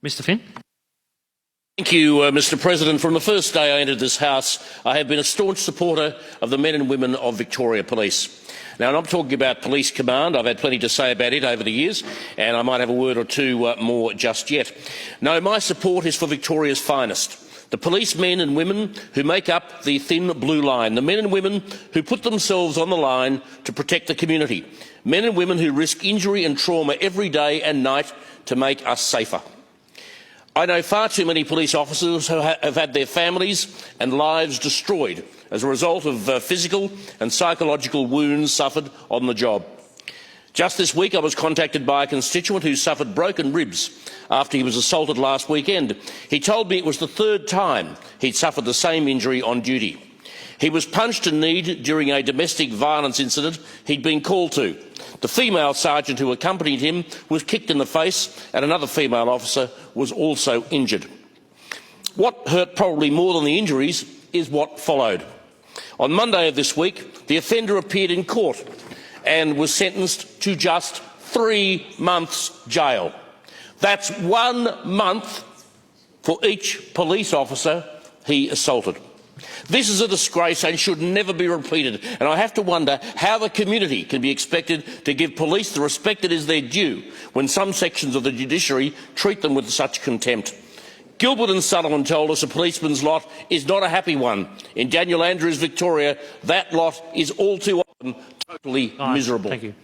Mr Finn. Thank you, Mr President. From the first day I entered this House, I have been a staunch supporter of the men and women of Victoria Police. Now, I'm not talking about Police Command. I've had plenty to say about it over the years, and I might have a word or two more just yet. No, my support is for Victoria's finest. The policemen and women who make up the thin blue line, the men and women who put themselves on the line to protect the community, men and women who risk injury and trauma every day and night to make us safer. I know far too many police officers who have had their families and lives destroyed as a result of physical and psychological wounds suffered on the job. Just this week I was contacted by a constituent who suffered broken ribs after he was assaulted last weekend. He told me it was the third time he'd suffered the same injury on duty. He was punched and kneed during a domestic violence incident he'd been called to. The female sergeant who accompanied him was kicked in the face, and another female officer was also injured. What hurt probably more than the injuries is what followed. On Monday of this week, the offender appeared in court and was sentenced to just 3 months' jail. That's 1 month for each police officer he assaulted. This is a disgrace and should never be repeated, and I have to wonder how the community can be expected to give police the respect that is their due when some sections of the judiciary treat them with such contempt. Gilbert and Sullivan told us a policeman's lot is not a happy one. In Daniel Andrews, Victoria, that lot is all too often totally miserable. Thank you.